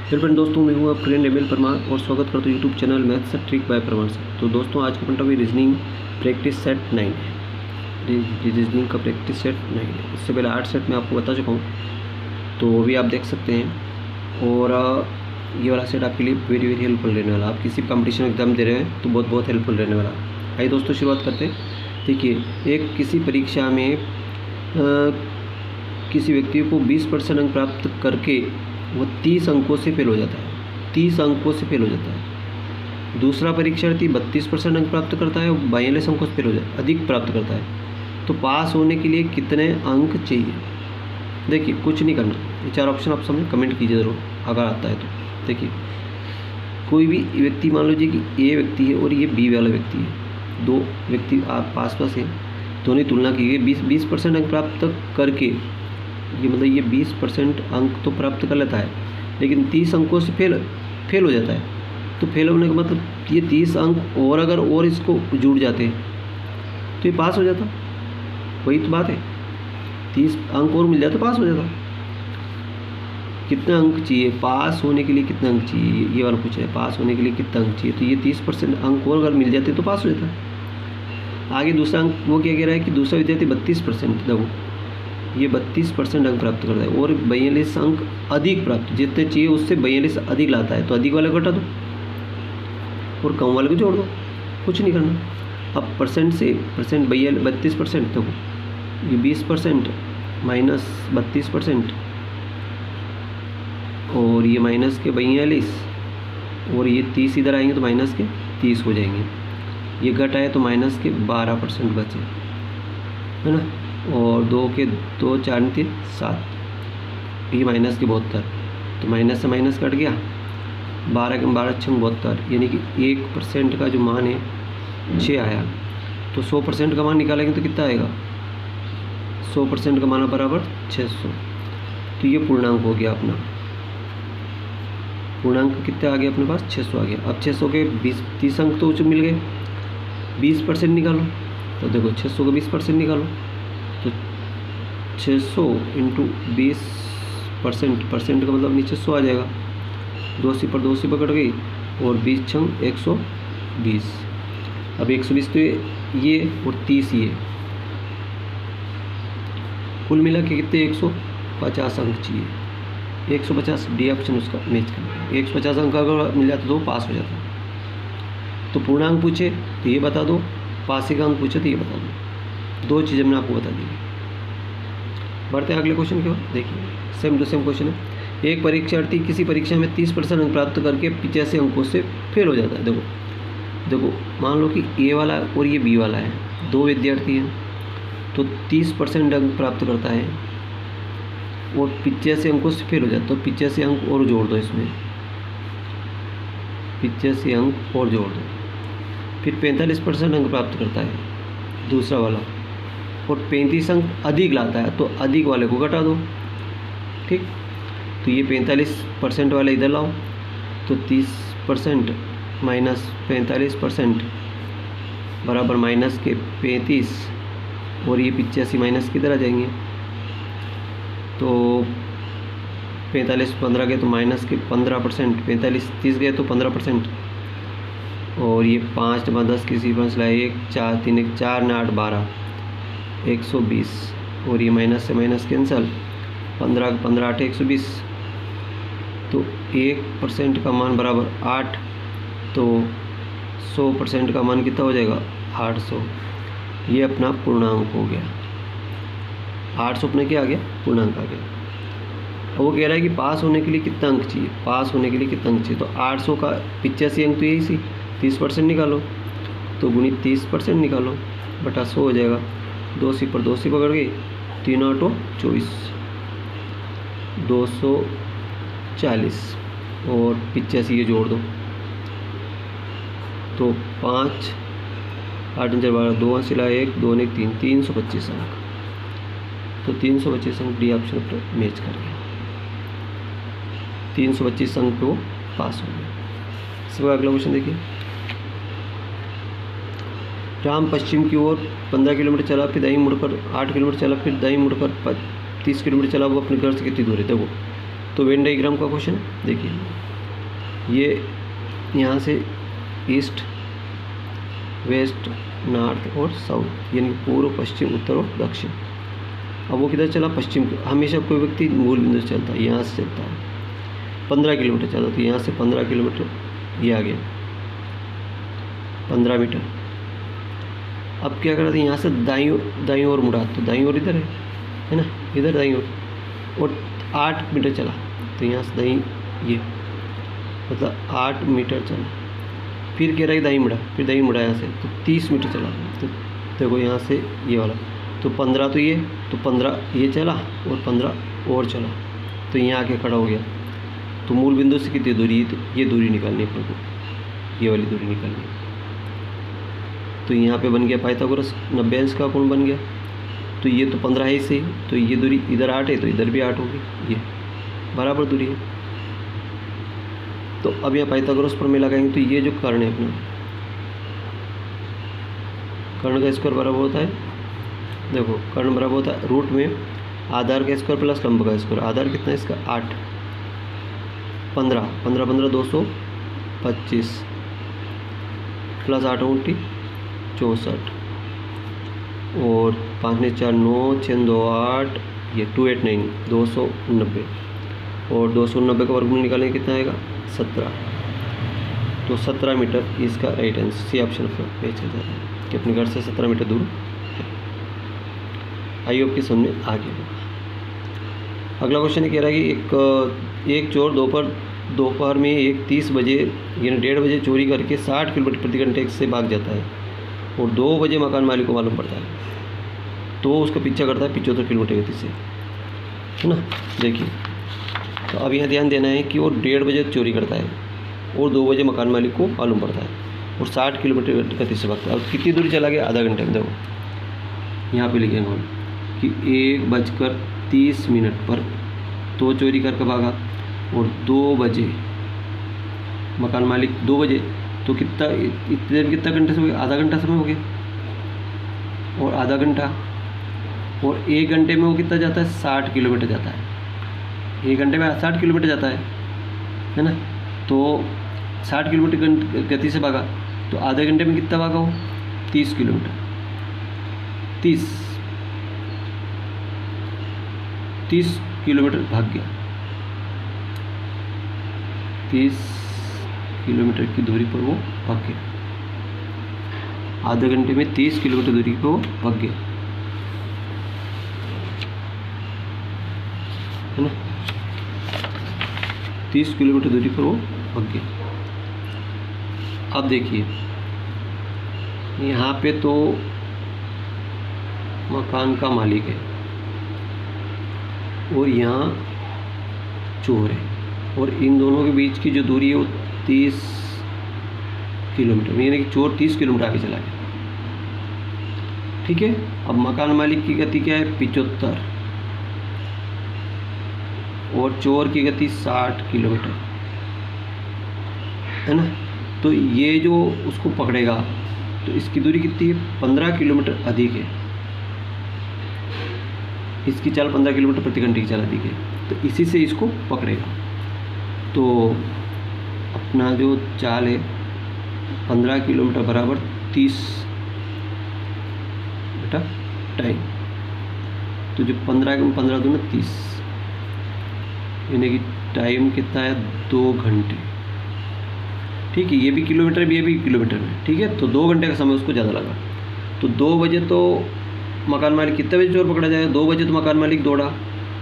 फिर फ्रेंड दोस्तों, मैं हूँ फ्रेंड एमएल परमार और स्वागत करता हूँ YouTube channel maths trick bye Parmar से। तो दोस्तों, आज का point of reasoning practice set 9 है। रीजनिंग का प्रैक्टिस सेट 9 है। इससे पहले 8 सेट मैं आपको बता चुका हूँ, तो वो भी आप देख सकते हैं। और ये वाला सेट आपके लिए वेरी हेल्पफुल रहने वाला। आप किसी भी कंपटीशन एग्जाम दे रहे हैं तो बहुत हेल्पफुल रहने वाला। आइए दोस्तों, शुरुआत करते हैं। देखिए, एक किसी परीक्षा में किसी व्यक्ति को 20% अंक प्राप्त करके वो 30 अंकों से फेल हो जाता है। 30 अंकों से फेल हो जाता है। दूसरा परीक्षार्थी 32% अंक प्राप्त करता है, 42 अंकों से फेल हो जाता है, अधिक प्राप्त करता है। तो पास होने के लिए कितने अंक चाहिए? देखिए, कुछ नहीं करना, ये 4 ऑप्शन आप सामने कमेंट कीजिए ज़रूर अगर आता है तो। देखिए, कोई भी व्यक्ति, मान लीजिए कि ए व्यक्ति है और ये बी वाला व्यक्ति है। दो व्यक्ति आप पास हैं, दोनों की तुलना कीजिए। 20% अंक प्राप्त करके, ये मतलब ये 20% अंक तो प्राप्त कर लेता है, लेकिन 30 अंकों से फेल हो जाता है। तो फेल होने का मतलब ये 30 अंक और अगर और इसको जुड़ जाते तो ये पास हो जाता। वही तो बात है, 30 अंक और मिल जाता, पास हो जाता। कितने अंक चाहिए पास होने के लिए? कितने अंक चाहिए, ये वाला पूछ रहा है। पास होने के लिए कितने अंक चाहिए? तो ये 30% अंक और अगर मिल जाते तो पास हो जाता। आगे दूसरा अंक वो क्या कह रहा है कि दूसरा विद्यार्थी 32%, देखो ये 32% अंक प्राप्त करता है और 42 अंक अधिक प्राप्त, जितने चाहिए उससे 42 अधिक लाता है। तो अधिक वाले को हटा दो और कम वाले को जोड़ दो, कुछ नहीं करना। अब परसेंट से परसेंट 32%, देखो ये 20% माइनस 32% और ये माइनस के 42 और ये 30 इधर आएंगे तो माइनस के 30 हो जाएंगे। ये घट आए तो माइनस के 12% बचे, है ना। और 2 के 2 4 3 7, ये माइनस के 72, तो माइनस से माइनस कट गया। 12 के 12 6 72, यानी कि 1% का जो मान है 6 आया। तो 100% का मान निकालेंगे तो कितना आएगा? 100% का मान बराबर 600। तो ये पूर्णांक हो गया अपना। पूर्णांक कितना आ गया अपने पास? 600 आ गया। अब 600 के 30 अंक तो मिल गए, 20% निकालो। तो देखो 600 का 20% निकालो तो 600 इंटू 20%, परसेंट का मतलब नीचे 100 आ जाएगा। 2 सिफर 2 सिफर कट गई और 20 छंग 120। अब 120 तो ये और 30 ये, कुल मिला के कितने? 150 अंक चाहिए। 150 डी ऑप्शन उसका मैच करना। 150 अंक अगर मिल जाता तो पास हो जाता। तो पूर्णांक पूछे तो ये बता दो, पासे का अंक पूछे तो ये बता दो। 2 चीज़ें मैंने आपको बता दी। बढ़ते हैं अगले क्वेश्चन की ओर। देखिए, सेम टू सेम क्वेश्चन है। एक परीक्षार्थी किसी परीक्षा में 30% अंक प्राप्त करके 85 अंकों से फेल हो जाता है। देखो मान लो कि ए वाला और ये बी वाला है, 2 विद्यार्थी हैं। तो 30% अंक प्राप्त करता है और 85 अंकों से फेल हो जाता है। तो 85 अंक और जोड़ दो इसमें, 85 अंक और जोड़ दो। फिर 45% अंक प्राप्त करता है दूसरा वाला और 35 अंक अधिक लाता है, तो अधिक वाले को घटा दो। ठीक, तो ये 45% वाले इधर लाओ, तो 30% माइनस 45% बराबर माइनस के 35 और ये 85 माइनस किधर आ जाएंगे। तो 45 15 गए तो माइनस के 15%, 45 30 गए तो 15%। और ये 5 10 किसी 5 लाए 1 4 3 1 4 9 8 12 120 और ये माइनस से माइनस कैंसल। 15 15 8 120। तो 1% का मान बराबर 8, तो 100% का मान कितना हो जाएगा? 800। ये अपना पूर्णांक हो गया। 800 अपने क्या आ गया? पूर्णांक आ गया। और वो कह रहा है कि पास होने के लिए कितना अंक चाहिए? पास होने के लिए कितना अंक चाहिए? तो 800 का 85 अंक तो यही सी, 30% निकालो, तो गुणित 30% निकालो बटा 100 हो जाएगा। 2 सिफर 2 सिफर पकड़ गई, 3 8 24, 240 और 85 ये जोड़ दो, तो 5 8 4 12 2 सिला 1 2 1 3 325 अंक। तो 325 अंक डी ऑप्शन पर मैच कर गया। 325 अंक पे वो पास हो गया। इसके बाद अगला क्वेश्चन देखिए। राम पश्चिम की ओर 15 किलोमीटर चला, फिर दाईं मुड़कर 8 किलोमीटर चला, फिर दाईं मुड़कर 30 किलोमीटर चला। वो अपने घर से कितनी दूर है? देखो तो वेन डायग्राम का क्वेश्चन देखिए, ये यहाँ से ईस्ट, वेस्ट, नॉर्थ और साउथ, यानी पूर्व, पश्चिम, उत्तर और दक्षिण। अब वो किधर चला? पश्चिम। हमेशा कोई व्यक्ति मूल बिंदु से चलता है, यहाँ से चलता है, 15 किलोमीटर चला, तो यहाँ से 15 किलोमीटर ये आ गया 15 मीटर। अब क्या करा था? यहाँ से दाईं ओर मुड़ा, तो दाईं ओर इधर है ना, इधर दाईं ओर, और 8 मीटर चला, तो यहाँ से दाईं, ये मतलब 8 मीटर चला। फिर कह रहा है दाईं मुड़ा, फिर दाईं मुड़ा यहाँ से, तो 30 मीटर चला। तो देखो यहाँ से ये वाला, तो 15 तो ये, तो 15 ये चला और 15 और चला, तो यहाँ आके खड़ा हो गया। तो मूल बिंदु से कितनी दूरी? तो ये दूरी निकालनी है अपने को, ये वाली दूरी निकालनी है। तो यहाँ पे बन गया पाइथागोरस 90 अंश का कोण बन गया। तो ये तो 15 है इसे, तो ये दूरी इधर 8 है, तो इधर भी 8 होगी, ये बराबर दूरी है। तो अब यहाँ पाइथागोरस प्रमेय लगाएंगे, तो ये जो कर्ण है अपना, कर्ण का स्क्वायर बराबर होता है, देखो कर्ण बराबर होता है रूट में आधार का स्क्वायर प्लस लंब का स्क्वायर। आधार कितना है इसका? 8, 15 15 15 225 प्लस 8 × 64 और 5 ने 4 9 6 2 8, ये 289 290, और 290 का वर्गमूल निकालेंगे कितना आएगा? 17। तो 17 मीटर इसका राइट आंसर, सी ऑप्शन पे चल जाता है कि अपने घर से 17 मीटर दूर है। आई होप की समझ में आ गया। अगला क्वेश्चन ये कह रहा है कि एक चोर दोपहर में 1:30 बजे यानी 1:30 बजे चोरी करके 60 किलोमीटर प्रति घंटे से भाग जाता है और 2 बजे मकान मालिक को मालूम पड़ता है, तो उसका पीछा करता है 75 किलोमीटर गति से, है ना। देखिए, तो अब यहाँ ध्यान देना है कि वो 1:30 बजे चोरी करता है और 2 बजे मकान मालिक को मालूम पड़ता है और 60 किलोमीटर गति से भागता है। अब कितनी दूरी चला गया? आधा घंटे में। देखो यहाँ पे लिखेंगे हम कि 1:30 पर तो चोरी करके भागा और 2 बजे मकान मालिक 2 बजे, तो कितना इतने देर कितना घंटे से हो गया? आधा घंटा समय हो गया, और आधा घंटा और 1 घंटे में वो कितना जाता है? 60 किलोमीटर जाता है। 1 घंटे में 60 किलोमीटर जाता है ना। तो 60 किलोमीटर गति से भागा, तो आधे घंटे में कितना भागा वो? 30 किलोमीटर। 30 किलोमीटर भाग गया। 30 किलोमीटर की दूरी पर वो भाग गया। आधे घंटे में 30 किलोमीटर दूरी पर वो भाग गया, है ना। 30 किलोमीटर दूरी पर वो भाग गया। अब देखिए यहाँ पे तो मकान का मालिक है और यहाँ चोर है, और इन दोनों के बीच की जो दूरी है वो 30 किलोमीटर, यानी कि चोर 30 किलोमीटर आगे चला गया। ठीक है। अब मकान मालिक की गति क्या है? 75, और चोर की गति 60 किलोमीटर, है ना। तो ये जो उसको पकड़ेगा, तो इसकी दूरी कितनी है? 15 किलोमीटर अधिक है। इसकी चाल 15 किलोमीटर प्रति घंटे की चाल अधिक है, तो इसी से इसको पकड़ेगा। तो अपना जो चाल है 15 किलोमीटर बराबर 30 बटा टाइम, तो जो 15 में 15 दूना 30, यानी कि टाइम कितना है? 2 घंटे। ठीक है, ये भी किलोमीटर में, ये भी किलोमीटर में। ठीक है, तो 2 घंटे का समय उसको ज़्यादा लगा। तो 2 बजे तो मकान मालिक कितने बजे चोर पकड़ा जाएगा? 2 बजे तो मकान मालिक दौड़ा,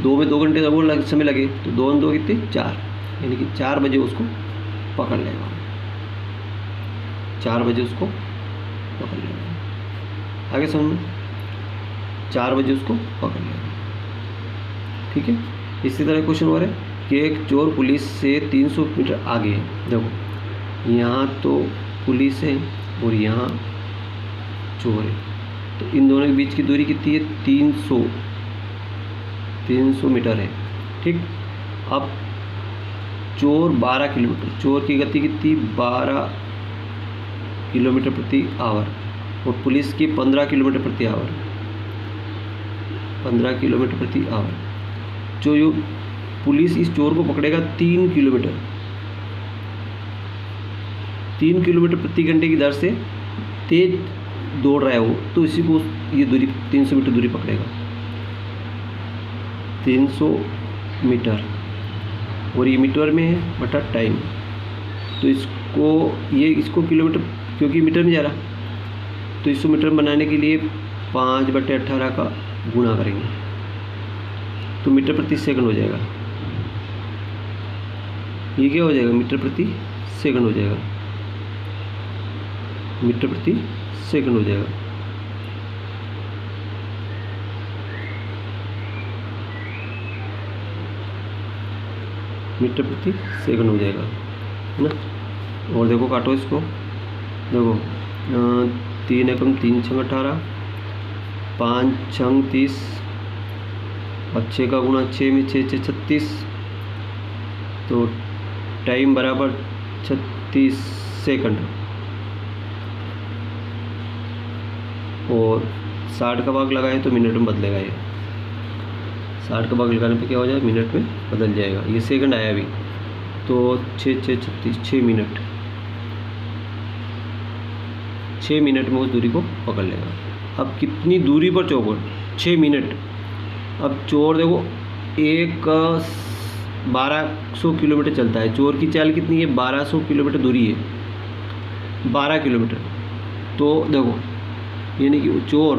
2 में 2 घंटे वो समय लगे, तो 2 और 2 कितने? 4, यानी कि 4 बजे उसको पकड़ लेगा। 4 बजे उसको पकड़ लेगा। आगे समझ में? 4 बजे उसको पकड़ लेगा। ठीक है। इसी तरह क्वेश्चन हो रहा है कि एक चोर पुलिस से 300 मीटर आगे है। देखो यहाँ तो पुलिस है और यहाँ चोर है, तो इन दोनों के बीच की दूरी कितनी है? 300 मीटर है। ठीक। अब चोर 12 किलोमीटर, चोर की गति कितनी? 12 किलोमीटर प्रति आवर, और पुलिस की 15 किलोमीटर प्रति आवर, 15 किलोमीटर प्रति आवर। जो पुलिस इस चोर को पकड़ेगा 3 किलोमीटर 3 किलोमीटर प्रति घंटे की दर से तेज दौड़ रहा है वो, तो इसी को ये दूरी 300 मीटर दूरी पकड़ेगा, 300 मीटर, और ये मीटर में है बटा टाइम। तो इसको किलोमीटर, क्योंकि मीटर में जा रहा, तो इसको मीटर बनाने के लिए 5/18 का गुणा करेंगे तो मीटर प्रति सेकंड हो जाएगा। ये क्या हो जाएगा? मीटर प्रति सेकंड हो जाएगा, मीटर प्रति सेकंड हो जाएगा। मीटर प्रति सेकंड हो जाएगा, है ना। और देखो काटो इसको, देखो 3 एकम 3 छंग 18, 5 छंग 30, और 6 का गुणा 6 में 6 6 36, तो टाइम बराबर 36 सेकंड। और 60 का भाग लगाए तो मिनट में बदलेगा ये, 60 का भाग लगाने पे क्या हो जाएगा? मिनट में बदल जाएगा। ये सेकंड आया अभी, तो 6 6 36, 6 मिनट, 6 मिनट में उस दूरी को पकड़ लेगा। अब कितनी दूरी पर चोर? 6 मिनट। अब चोर देखो 1200 किलोमीटर चलता है, चोर की चाल कितनी है? 1200 किलोमीटर दूरी है, 12 किलोमीटर। तो देखो यानी कि चोर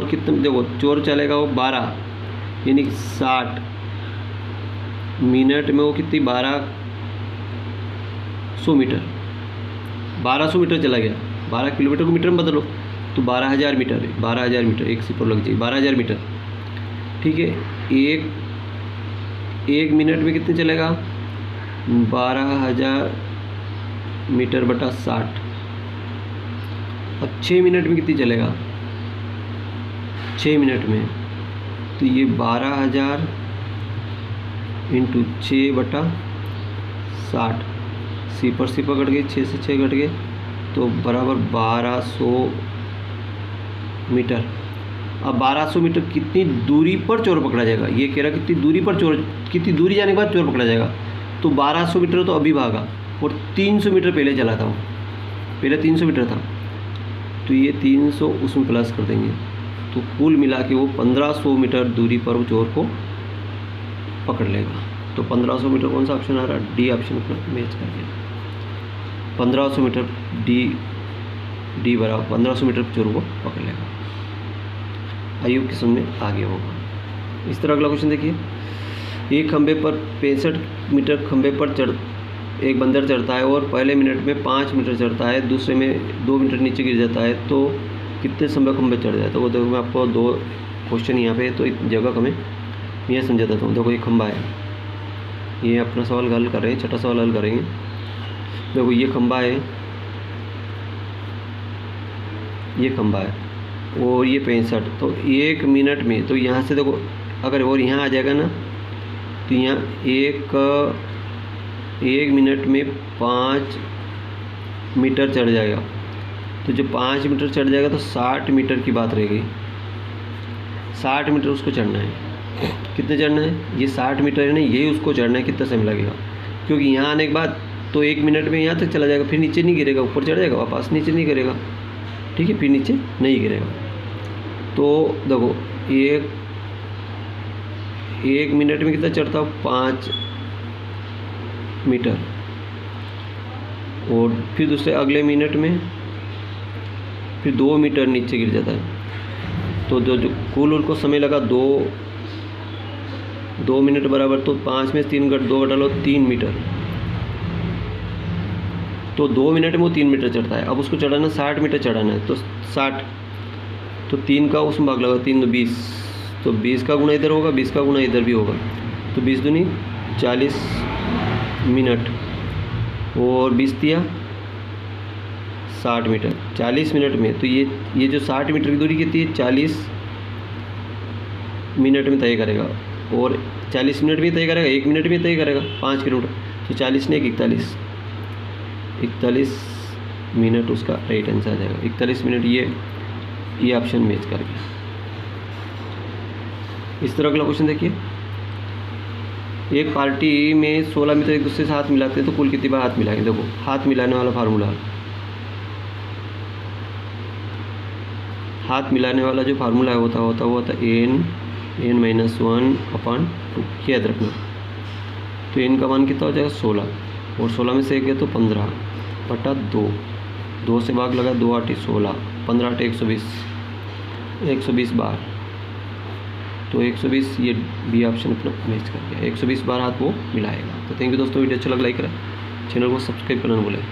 कितने, देखो चोर चलेगा वो 12, यानी कि 60 मिनट में वो कितनी? 1200 मीटर, 1200 मीटर चला गया। 12 किलोमीटर को मीटर में बदलो तो 12,000 मीटर है, 12,000 मीटर, एक सिपर लग जाएगी, 12,000 मीटर। ठीक है, एक मिनट में कितने चलेगा? 12,000 मीटर बटा 60। अब 6 मिनट में कितनी चलेगा? 6 मिनट में तो ये 12,000 इंटू 6 बटा 60, सिपर सिपर कट गई, 6 से 6 कट गए, तो बराबर 1200 मीटर। अब 1200 मीटर कितनी दूरी पर चोर पकड़ा जाएगा? ये कह रहा कितनी दूरी पर चोर, कितनी दूरी जाने के बाद चोर पकड़ा जाएगा। तो 1200 मीटर तो अभी भागा, और 300 मीटर पहले चला था वो, पहले 300 मीटर था, तो ये 300 उसमें प्लस कर देंगे, तो कुल मिला के वो 1500 मीटर दूरी पर वो चोर को पकड़ लेगा। तो 1500 मीटर कौन सा ऑप्शन आ रहा है? डी ऑप्शन पर मैच कर दिया। 1500 मीटर डी बराबर 1500 मीटर चोर को पकड़ लेगा। आयु के सामने आगे होगा। इस तरह अगला क्वेश्चन देखिए, एक खंभे पर 65 मीटर खंभे पर एक बंदर चढ़ता है और पहले मिनट में 5 मीटर चढ़ता है, दूसरे में 2 मीटर नीचे गिर जाता है, तो कितने समय खंभे चढ़ जाए? तो वो देखो मैं आपको 2 क्वेश्चन यहाँ पे, तो इस जगह को मैं ये समझा देता हूँ। देखो ये खंभा है, ये अपना सवाल हल कर रहे हैं, छठा सवाल हल करेंगे। देखो ये खंभा है, ये खंभा है, और ये 65, तो 1 मिनट में, तो यहाँ से देखो अगर और यहाँ आ जाएगा ना, तो यहाँ एक मिनट में 5 मीटर चढ़ जाएगा, तो जब 5 मीटर चढ़ जाएगा तो 60 मीटर की बात रह गई। 60 मीटर उसको चढ़ना है। कितने चढ़ना है? ये 60 मीटर है ना, यही उसको चढ़ना है। कितना समय लगेगा? क्योंकि यहाँ आने के बाद तो 1 मिनट में यहाँ तक चला जाएगा, फिर नीचे नहीं गिरेगा, ऊपर चढ़ जाएगा, वापस नीचे नहीं गिरेगा। ठीक है, फिर नीचे नहीं गिरेगा। तो देखो एक मिनट में कितना चढ़ता है? 5 मीटर, और फिर दूसरे अगले मिनट में फिर 2 मीटर नीचे गिर जाता है। तो जो कुल उनको समय लगा 2 मिनट बराबर, तो 5 में 3 घट 2 घटा लो 3 मीटर, तो 2 मिनट में वो 3 मीटर चढ़ता है। अब उसको चढ़ाना 60 मीटर चढ़ाना है, तो 60, तो 3 का उसमें भाग लगा, 3 तो 20, तो 20 का गुना इधर होगा, 20 का गुना इधर भी होगा, तो 20 दूनी 40 मिनट, और 20 दिया 60 मीटर 40 मिनट में। तो ये जो 60 मीटर की दूरी कितनी है? 40 मिनट में तय करेगा, और 40 मिनट में तय करेगा, 1 मिनट में तय करेगा 5 किलोमीटर, तो 40 ने 41 मिनट उसका राइट आंसर आ जाएगा। 41 मिनट, ये ऑप्शन मैच कर गया। इस तरह अगला क्वेश्चन देखिए, एक पार्टी में 16 मित्र एक दूसरे से हाथ मिलाते हैं तो कुल कितनी बार हाथ मिलाएंगे। देखो हाथ मिलाने वाला फार्मूला, हाथ मिलाने वाला जो फार्मूला है होता n-1/2, याद रखना। तो n का मान कितना हो जाएगा 16, और 16 में से एक है तो 15/2, 2 से भाग लगा, 2 8 16, 15 8 120 बार। तो 120 ये बी ऑप्शन अपना मैच कर गया, 120 बार हाथ वो मिलाएगा। तो थैंक यू दोस्तों, वीडियो अच्छा लगा लाइक करें, चैनल को सब्सक्राइब करना ना भूलें।